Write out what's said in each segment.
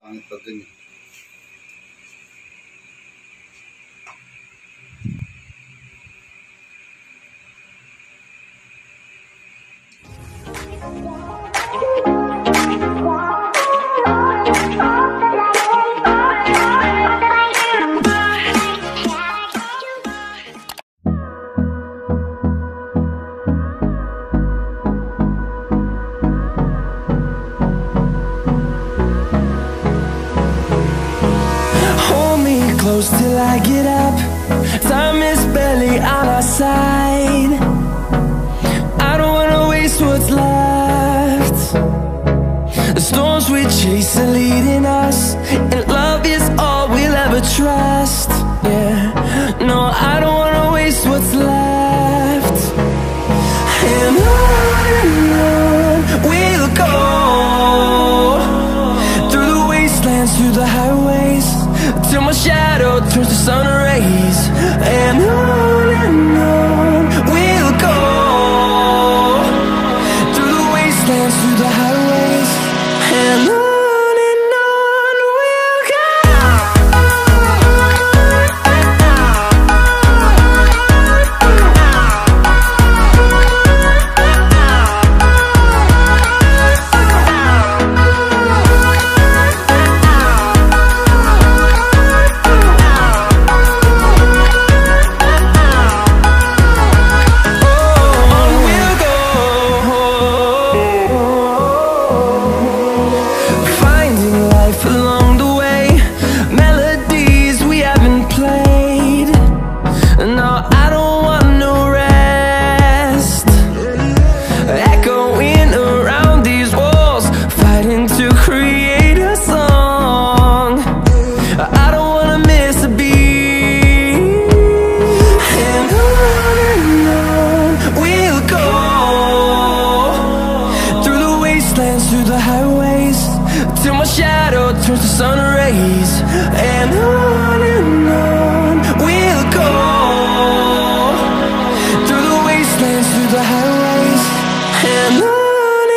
Pangit pag ganyan. Close till I get up. Time is barely on our side. I don't wanna waste what's left. The storms we chase are leading us, and love is all we'll ever trust. Yeah, no, I don't wanna waste what's left. And on we'll go, through the wastelands, through the highways, till my shadow turns to sun rays. And on we'll go, through the wastelands, through the highways, and on we'll go. Through the highways, till my shadow turns to sun rays. And on we'll go, through the wastelands, through the highways, and on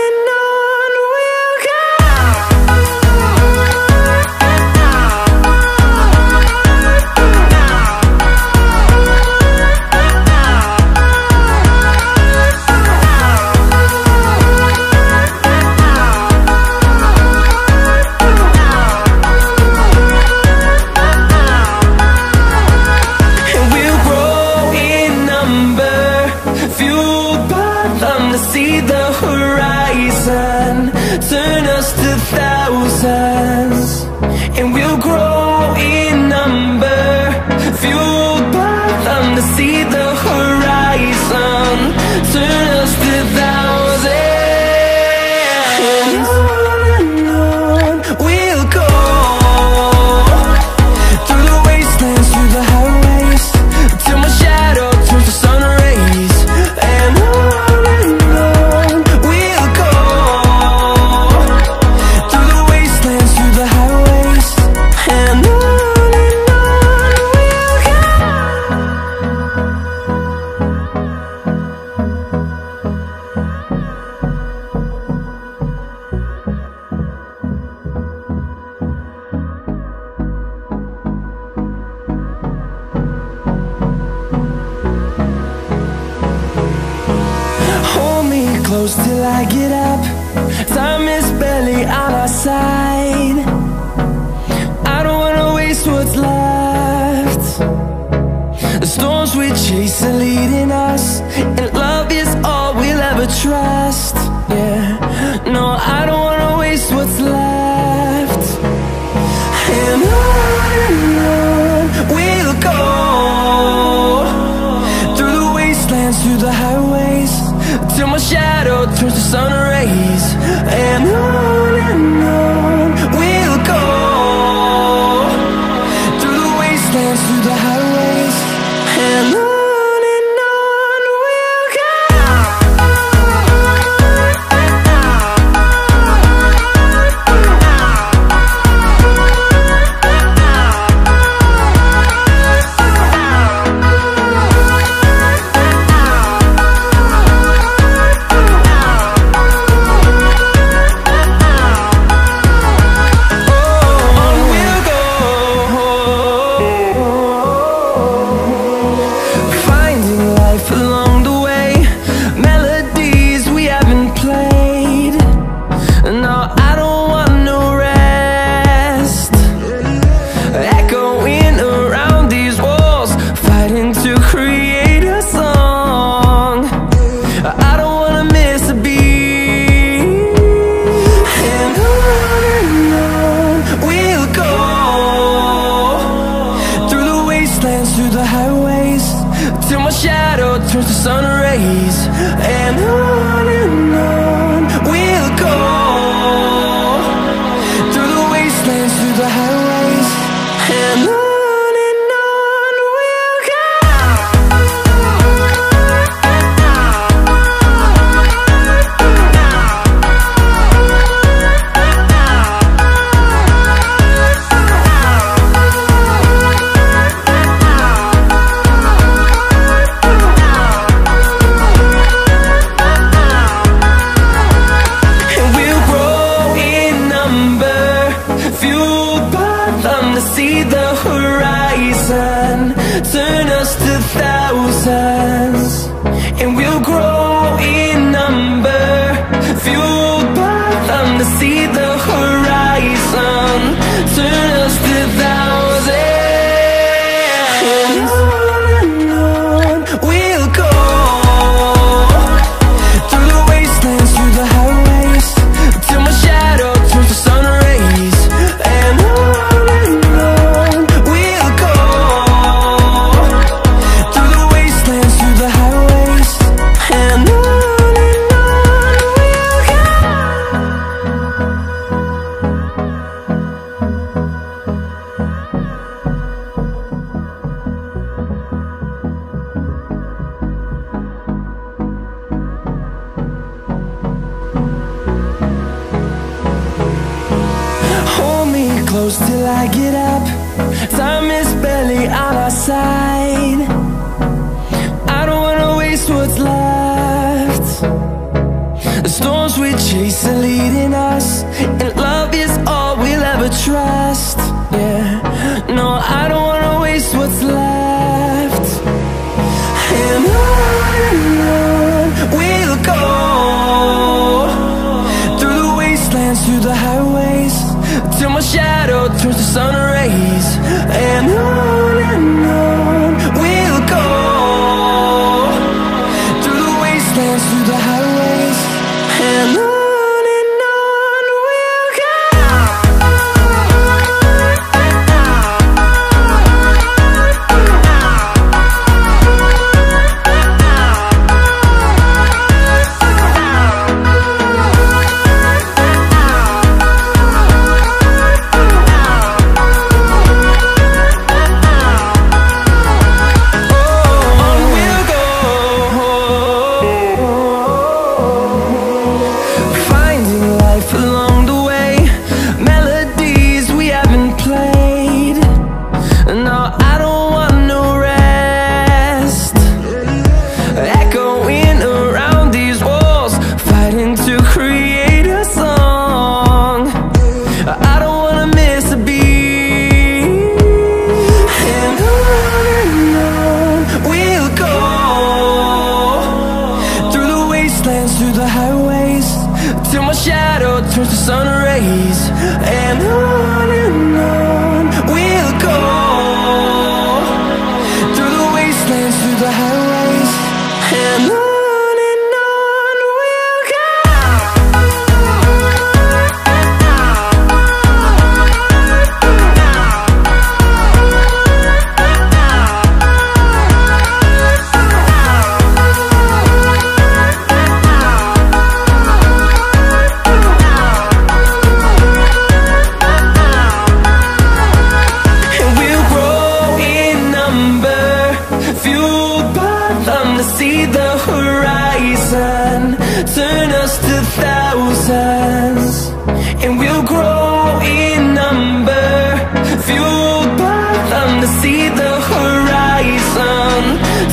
we'll go. See the horizon, turn us to thousands, and we'll grow in number, fueled by them to see the horizon, turn us to thousands. And on we'll go, through the wastelands, through the highways, till my shadow turns to sun rays. And close till I get up. Time is barely on our side. I don't wanna waste what's left. The storms we chase are leading us, and love is all we'll ever trust. Yeah, no, I don't wanna waste what's left. And on we'll go, through the wastelands, through the highways, till my shadow turns to sun rays. And on we'll go, through the wastelands, through the highways, and on. to see the horizon, turn us to thousands, and we'll grow in number, fueled by them to see the horizon, turn us to thousands. And on we'll go, through the wastelands, through the highways, till my shadow turns to sun rays. And on we'll go, through the wastelands, through the highways, and on we'll go. Hold me close till I get up. Time is barely on our side. I don't wanna waste what's left. The storms we chase are leading us, and love is all we'll ever trust. Yeah, no, I don't wanna waste what's left. And on we'll go, through the wastelands, through the highways, till my shadow turns to sun rays. And on we'll go, through the wastelands, through the highways, and on we'll go. Through the highways, till my shadow turns to sun rays. And on we'll go, through the wastelands, through the highways, and on we'll go. See the horizon, turn us to thousands, and we'll grow in number, fueled by them to see the horizon,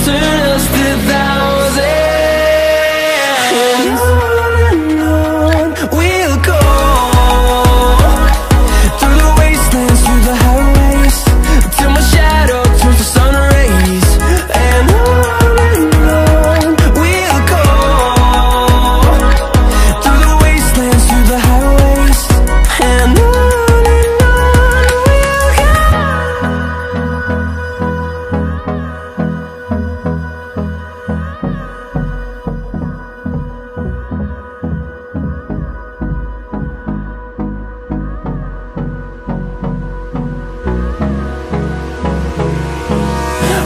turn us to thousands. And on we'll go, through the wastelands, through the highways, till my shadow turns to sun rays. And we'll go, through the wastelands, through the highways, and on we'll go.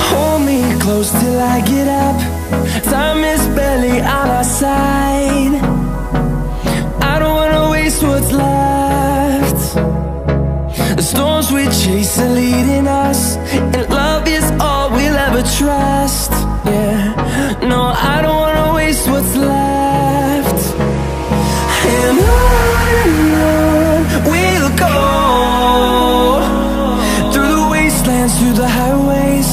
Hold me close till I get up. Time is barely on our side. I don't wanna waste what's left. The storms we chase are leading us, and love is all we'll ever trust. Yeah, no, I don't wanna waste what's left. And on we'll go, through the wastelands, through the highways,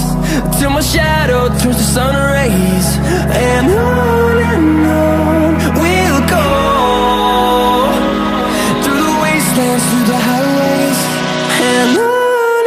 till my shadow turns to sun rays. And on we'll go, through the wastelands, through the highways, and on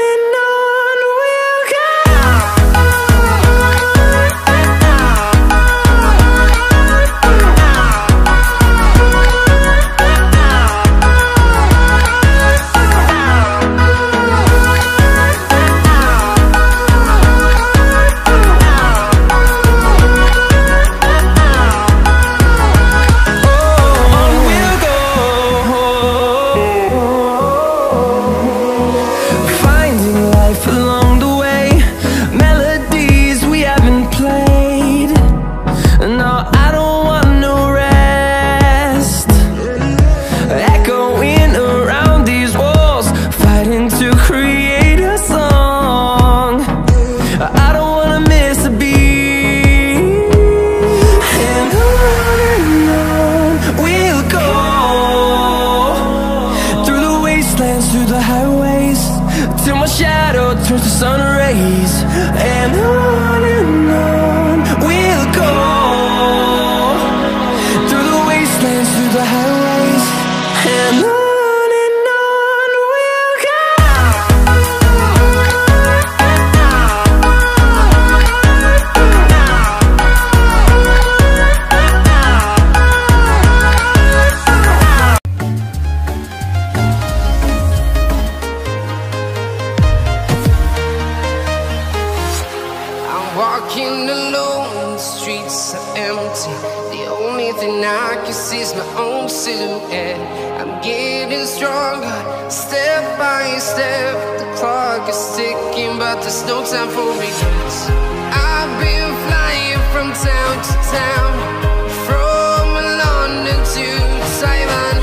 through the highways, till my shadow turns to sun rays. And on we'll go, through the wastelands, through the highways. And on we'll go. Walking alone, the streets are empty. The only thing I can see is my own silhouette. I'm getting stronger, step by step. The clock is ticking, but there's no time for regrets. I've been flying from town to town, from London to Taiwan.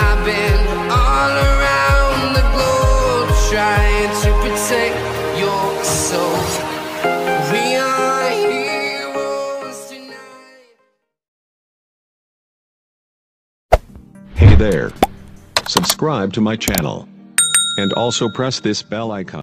I've been all around the globe, trying to protect your soul. We are heroes tonight. Hey there. Subscribe to my channel. And also press this bell icon.